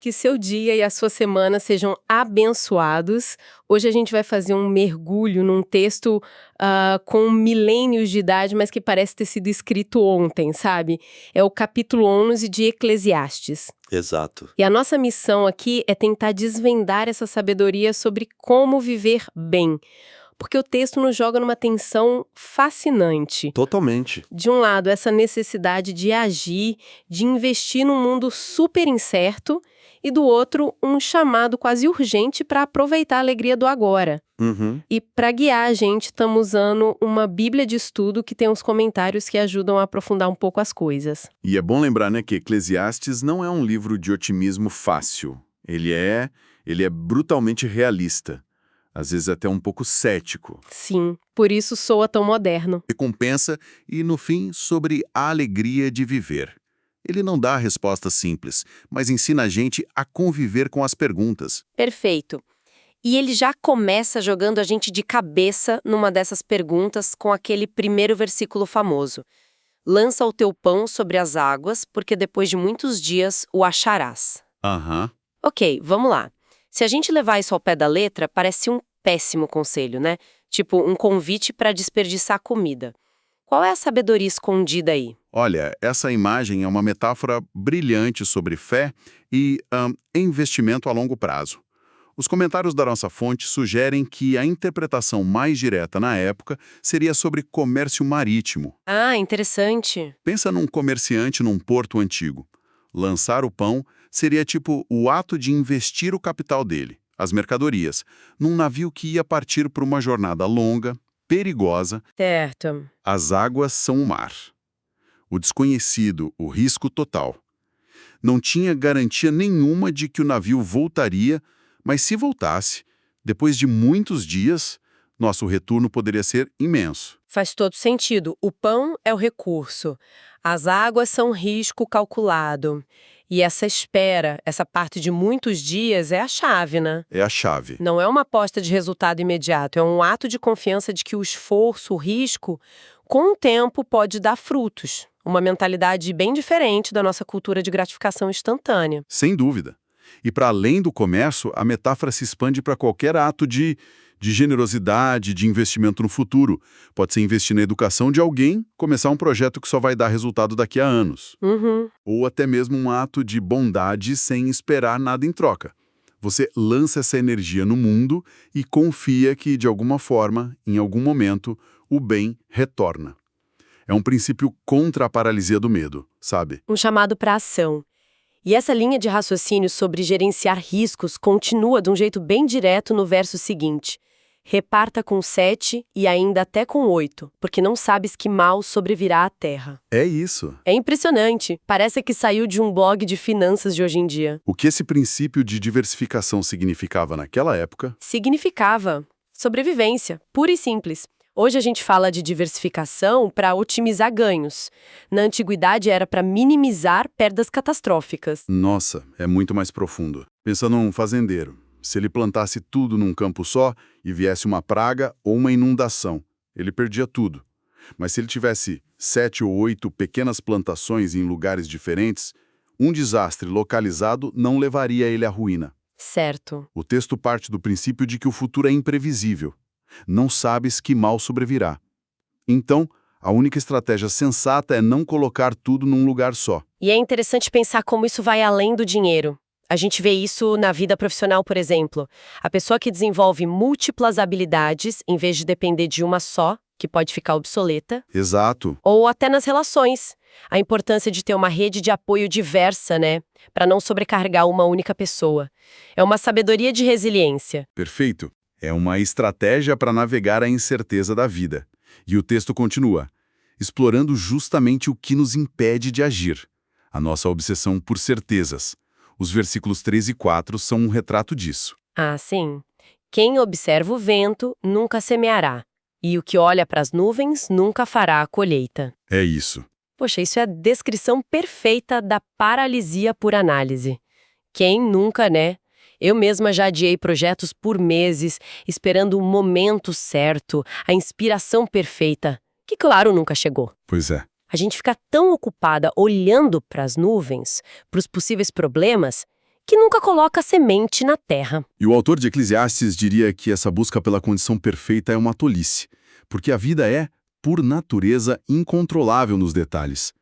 Que seu dia e a sua semana sejam abençoados. Hoje a gente vai fazer um mergulho num texto com milênios de idade, mas que parece ter sido escrito ontem, sabe? É o capítulo 11 de Eclesiastes. Exato. E a nossa missão aqui é tentar desvendar essa sabedoria sobre como viver bem. Porque o texto nos joga numa tensão fascinante. Totalmente. De um lado, essa necessidade de agir, de investir num mundo super incerto, e do outro, um chamado quase urgente para aproveitar a alegria do agora. Uhum. E para guiar a gente, estamos usando uma bíblia de estudo que tem uns comentários que ajudam a aprofundar um pouco as coisas. E é bom lembrar, né, que Eclesiastes não é um livro de otimismo fácil. Ele é brutalmente realista. Às vezes até um pouco cético. Sim, por isso soa tão moderno. Recompensa e, no fim, sobre a alegria de viver. Ele não dá a resposta simples, mas ensina a gente a conviver com as perguntas. Perfeito. E ele já começa jogando a gente de cabeça numa dessas perguntas com aquele primeiro versículo famoso. Lança o teu pão sobre as águas, porque depois de muitos dias o acharás. Aham. Ok, vamos lá. Se a gente levar isso ao pé da letra, parece um péssimo conselho, né? Tipo, um convite para desperdiçar comida. Qual é a sabedoria escondida aí? Olha, essa imagem é uma metáfora brilhante sobre fé e investimento a longo prazo. Os comentários da nossa fonte sugerem que a interpretação mais direta na época seria sobre comércio marítimo. Ah, interessante. Pensa num comerciante num porto antigo. Lançar o pão seria tipo o ato de investir o capital dele, as mercadorias, num navio que ia partir por uma jornada longa, perigosa. Certo. As águas são o mar. O desconhecido, o risco total. Não tinha garantia nenhuma de que o navio voltaria, mas se voltasse, depois de muitos dias, nosso retorno poderia ser imenso. Faz todo sentido. O pão é o recurso. As águas são risco calculado. E essa espera, essa parte de muitos dias, é a chave, né? É a chave. Não é uma aposta de resultado imediato, é um ato de confiança de que o esforço, o risco, com o tempo pode dar frutos. Uma mentalidade bem diferente da nossa cultura de gratificação instantânea. Sem dúvida. E para além do comércio, a metáfora se expande para qualquer ato de generosidade, de investimento no futuro. Pode ser investir na educação de alguém, começar um projeto que só vai dar resultado daqui a anos. Uhum. Ou até mesmo um ato de bondade sem esperar nada em troca. Você lança essa energia no mundo e confia que, de alguma forma, em algum momento, o bem retorna. É um princípio contra a paralisia do medo, sabe? Um chamado para ação. E essa linha de raciocínio sobre gerenciar riscos continua de um jeito bem direto no verso seguinte. Reparta com 7 e ainda até com 8, porque não sabes que mal sobrevirá à terra. É isso. É impressionante. Parece que saiu de um blog de finanças de hoje em dia. O que esse princípio de diversificação significava naquela época? Significava sobrevivência, pura e simples. Hoje a gente fala de diversificação para otimizar ganhos. Na antiguidade era para minimizar perdas catastróficas. Nossa, é muito mais profundo. Pensa num fazendeiro. Se ele plantasse tudo num campo só e viesse uma praga ou uma inundação, ele perdia tudo. Mas se ele tivesse 7 ou 8 pequenas plantações em lugares diferentes, um desastre localizado não levaria ele à ruína. Certo. O texto parte do princípio de que o futuro é imprevisível. Não sabes que mal sobrevirá. Então, a única estratégia sensata é não colocar tudo num lugar só. E é interessante pensar como isso vai além do dinheiro. A gente vê isso na vida profissional, por exemplo. A pessoa que desenvolve múltiplas habilidades, em vez de depender de uma só, que pode ficar obsoleta. Exato. Ou até nas relações. A importância de ter uma rede de apoio diversa, né? Para não sobrecarregar uma única pessoa. É uma sabedoria de resiliência. Perfeito. É uma estratégia para navegar a incerteza da vida. E o texto continua, explorando justamente o que nos impede de agir. A nossa obsessão por certezas. Os versículos 3 e 4 são um retrato disso. Ah, sim. Quem observa o vento nunca semeará. E o que olha para as nuvens nunca fará a colheita. É isso. Poxa, isso é a descrição perfeita da paralisia por análise. Quem nunca, né? Eu mesma já adiei projetos por meses, esperando o momento certo, a inspiração perfeita, que claro nunca chegou. Pois é. A gente fica tão ocupada olhando para as nuvens, para os possíveis problemas, que nunca coloca semente na terra. E o autor de Eclesiastes diria que essa busca pela condição perfeita é uma tolice, porque a vida é, por natureza, incontrolável nos detalhes.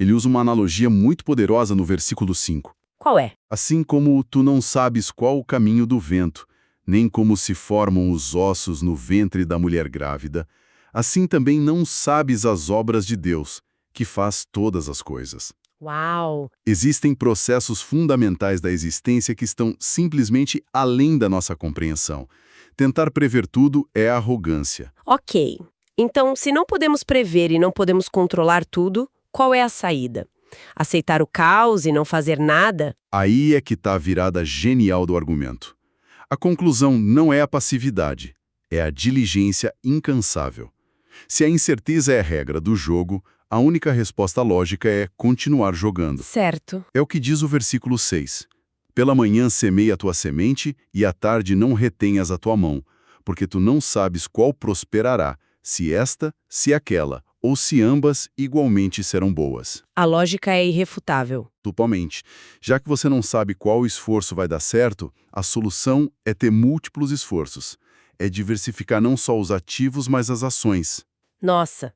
Ele usa uma analogia muito poderosa no versículo 5. Qual é? Assim como tu não sabes qual o caminho do vento, nem como se formam os ossos no ventre da mulher grávida, assim também não sabes as obras de Deus, que faz todas as coisas. Uau! Existem processos fundamentais da existência que estão simplesmente além da nossa compreensão. Tentar prever tudo é arrogância. Ok. Então, se não podemos prever e não podemos controlar tudo, qual é a saída? Aceitar o caos e não fazer nada? Aí é que está a virada genial do argumento. A conclusão não é a passividade, é a diligência incansável. Se a incerteza é a regra do jogo, a única resposta lógica é continuar jogando. Certo. É o que diz o versículo 6. Pela manhã semeia a tua semente e à tarde não retenhas a tua mão, porque tu não sabes qual prosperará, se esta, se aquela, ou se ambas igualmente serão boas. A lógica é irrefutável. Totalmente. Já que você não sabe qual esforço vai dar certo, a solução é ter múltiplos esforços. É diversificar não só os ativos, mas as ações. Nossa,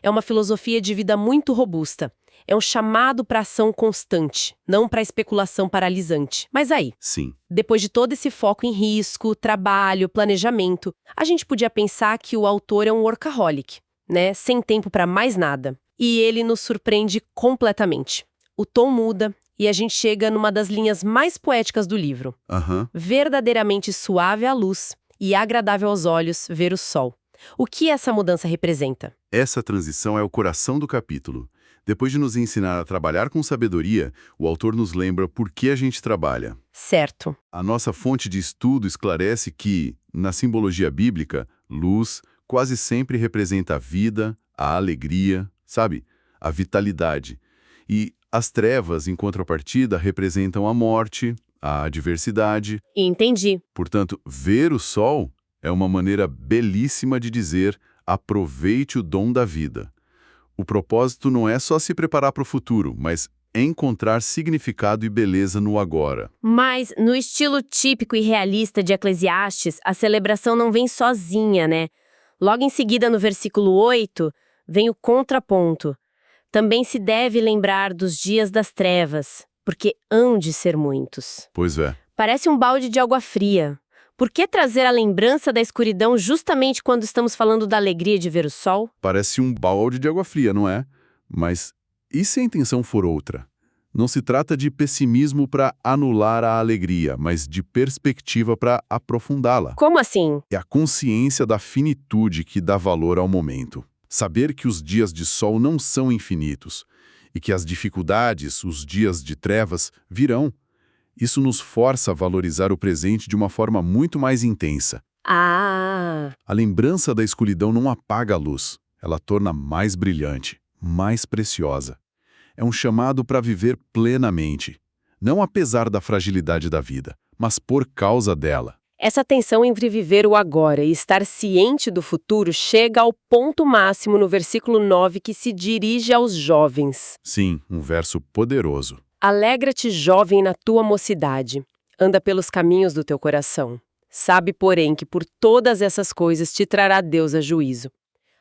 é uma filosofia de vida muito robusta. É um chamado para ação constante, não para especulação paralisante. Mas aí, Sim. depois de todo esse foco em risco, trabalho, planejamento, a gente podia pensar que o autor é um workaholic, né? Sem tempo para mais nada. E ele nos surpreende completamente. O tom muda e a gente chega numa das linhas mais poéticas do livro. Verdadeiramente suave à luz e agradável aos olhos ver o sol. O que essa mudança representa? Essa transição é o coração do capítulo. Depois de nos ensinar a trabalhar com sabedoria, o autor nos lembra por que a gente trabalha. Certo. A nossa fonte de estudo esclarece que, na simbologia bíblica, luz quase sempre representa a vida, a alegria, sabe? A vitalidade. E as trevas, em contrapartida, representam a morte, a adversidade. Entendi. Portanto, ver o sol é uma maneira belíssima de dizer aproveite o dom da vida. O propósito não é só se preparar para o futuro, mas encontrar significado e beleza no agora. Mas, no estilo típico e realista de Eclesiastes, a celebração não vem sozinha, né? Logo em seguida, no versículo 8, vem o contraponto. Também se deve lembrar dos dias das trevas, porque hão de ser muitos. Pois é. Parece um balde de água fria. Por que trazer a lembrança da escuridão justamente quando estamos falando da alegria de ver o sol? Parece um balde de água fria, não é? Mas e se a intenção for outra? Não se trata de pessimismo para anular a alegria, mas de perspectiva para aprofundá-la. Como assim? É a consciência da finitude que dá valor ao momento. Saber que os dias de sol não são infinitos e que as dificuldades, os dias de trevas, virão. Isso nos força a valorizar o presente de uma forma muito mais intensa. Ah! A lembrança da escuridão não apaga a luz, ela a torna mais brilhante, mais preciosa. É um chamado para viver plenamente, não apesar da fragilidade da vida, mas por causa dela. Essa tensão entre viver o agora e estar ciente do futuro chega ao ponto máximo no versículo 9 que se dirige aos jovens. Sim, um verso poderoso. Alegra-te, jovem, na tua mocidade. Anda pelos caminhos do teu coração. Sabe, porém, que por todas essas coisas te trará Deus a juízo.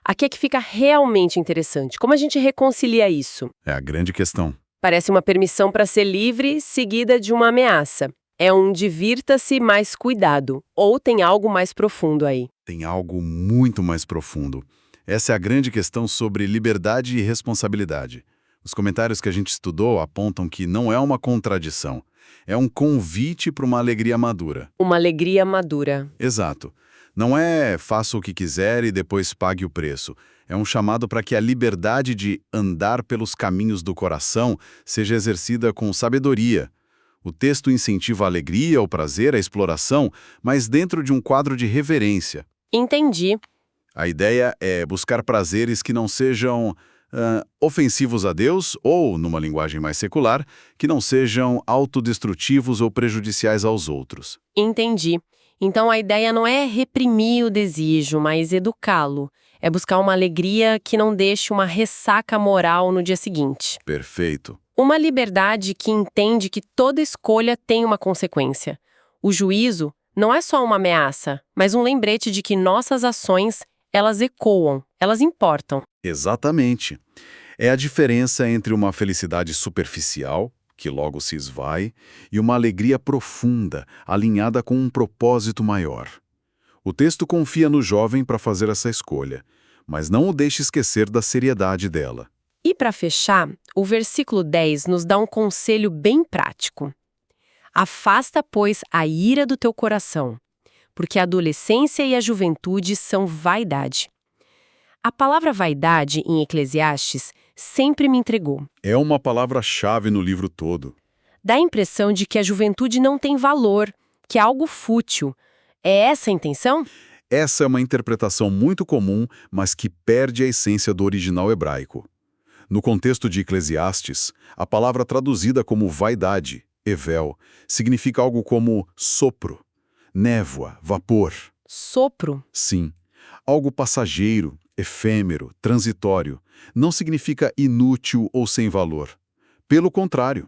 Aqui é que fica realmente interessante. Como a gente reconcilia isso? É a grande questão. Parece uma permissão para ser livre, seguida de uma ameaça. É um divirta-se, mas cuidado. Ou tem algo mais profundo aí? Tem algo muito mais profundo. Essa é a grande questão sobre liberdade e responsabilidade. Os comentários que a gente estudou apontam que não é uma contradição. É um convite para uma alegria madura. Uma alegria madura. Exato. Não é faça o que quiser e depois pague o preço. É um chamado para que a liberdade de andar pelos caminhos do coração seja exercida com sabedoria. O texto incentiva a alegria, o prazer, a exploração, mas dentro de um quadro de reverência. Entendi. A ideia é buscar prazeres que não sejam ofensivos a Deus ou, numa linguagem mais secular, que não sejam autodestrutivos ou prejudiciais aos outros. Entendi. Então a ideia não é reprimir o desejo, mas educá-lo. É buscar uma alegria que não deixe uma ressaca moral no dia seguinte. Perfeito. Uma liberdade que entende que toda escolha tem uma consequência. O juízo não é só uma ameaça, mas um lembrete de que nossas ações, elas ecoam, elas importam. Exatamente. É a diferença entre uma felicidade superficial, que logo se esvai, e uma alegria profunda, alinhada com um propósito maior. O texto confia no jovem para fazer essa escolha, mas não o deixe esquecer da seriedade dela. E para fechar, o versículo 10 nos dá um conselho bem prático. Afasta, pois, a ira do teu coração, porque a adolescência e a juventude são vaidade. A palavra vaidade, em Eclesiastes, sempre me intrigou. É uma palavra-chave no livro todo. Dá a impressão de que a juventude não tem valor, que é algo fútil. É essa a intenção? Essa é uma interpretação muito comum, mas que perde a essência do original hebraico. No contexto de Eclesiastes, a palavra traduzida como vaidade, evel, significa algo como sopro, névoa, vapor. Sopro. Sim, algo passageiro, efêmero, transitório. Não significa inútil ou sem valor. Pelo contrário,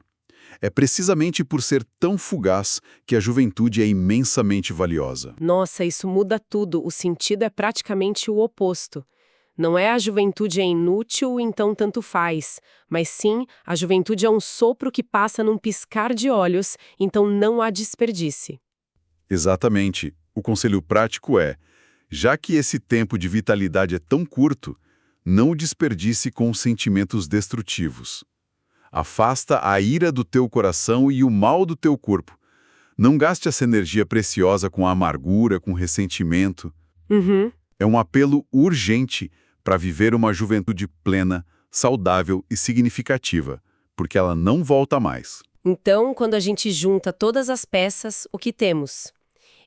é precisamente por ser tão fugaz que a juventude é imensamente valiosa. Nossa, isso muda tudo. O sentido é praticamente o oposto. Não é a juventude é inútil, então tanto faz. Mas sim, a juventude é um sopro que passa num piscar de olhos, então não há desperdício. Exatamente. O conselho prático é, já que esse tempo de vitalidade é tão curto, não o desperdice com sentimentos destrutivos. Afasta a ira do teu coração e o mal do teu corpo. Não gaste essa energia preciosa com amargura, com ressentimento. É um apelo urgente para viver uma juventude plena, saudável e significativa, porque ela não volta mais. Então, quando a gente junta todas as peças, o que temos?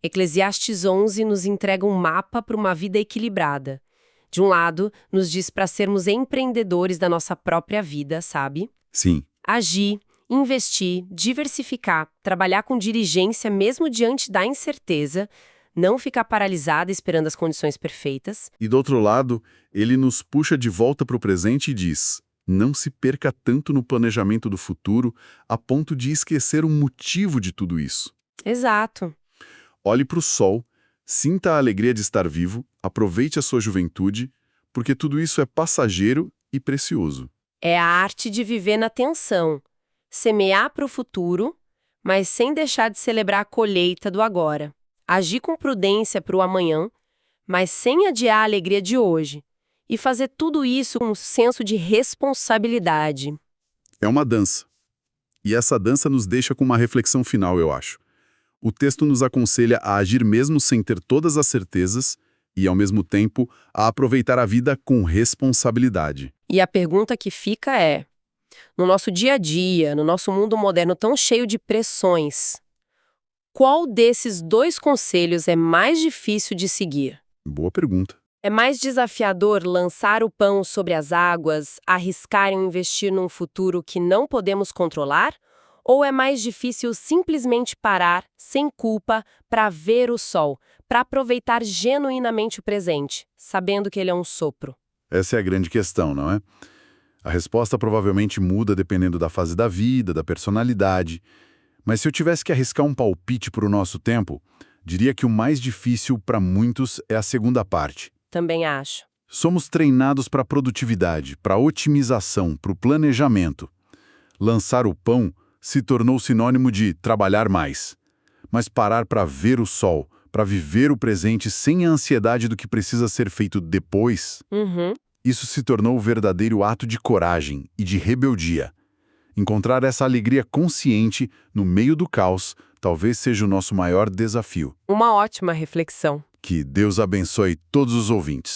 Eclesiastes 11 nos entrega um mapa para uma vida equilibrada. De um lado, nos diz para sermos empreendedores da nossa própria vida, sabe? Sim. Agir, investir, diversificar, trabalhar com diligência mesmo diante da incerteza, não ficar paralisada esperando as condições perfeitas. E do outro lado, ele nos puxa de volta para o presente e diz: não se perca tanto no planejamento do futuro a ponto de esquecer o motivo de tudo isso. Exato. Olhe para o sol, sinta a alegria de estar vivo, aproveite a sua juventude, porque tudo isso é passageiro e precioso. É a arte de viver na tensão, semear para o futuro, mas sem deixar de celebrar a colheita do agora. Agir com prudência para o amanhã, mas sem adiar a alegria de hoje. E fazer tudo isso com um senso de responsabilidade. É uma dança. E essa dança nos deixa com uma reflexão final, eu acho. O texto nos aconselha a agir mesmo sem ter todas as certezas e, ao mesmo tempo, a aproveitar a vida com responsabilidade. E a pergunta que fica é: no nosso dia a dia, no nosso mundo moderno tão cheio de pressões, qual desses dois conselhos é mais difícil de seguir? Boa pergunta. É mais desafiador lançar o pão sobre as águas, arriscar e investir num futuro que não podemos controlar? Ou é mais difícil simplesmente parar, sem culpa, para ver o sol, para aproveitar genuinamente o presente, sabendo que ele é um sopro? Essa é a grande questão, não é? A resposta provavelmente muda dependendo da fase da vida, da personalidade. Mas se eu tivesse que arriscar um palpite para o nosso tempo, diria que o mais difícil para muitos é a segunda parte. Também acho. Somos treinados para a produtividade, para a otimização, para o planejamento. Lançar o pão se tornou sinônimo de trabalhar mais. Mas parar para ver o sol, para viver o presente sem a ansiedade do que precisa ser feito depois, isso se tornou o verdadeiro ato de coragem e de rebeldia. Encontrar essa alegria consciente no meio do caos talvez seja o nosso maior desafio. Uma ótima reflexão. Que Deus abençoe todos os ouvintes.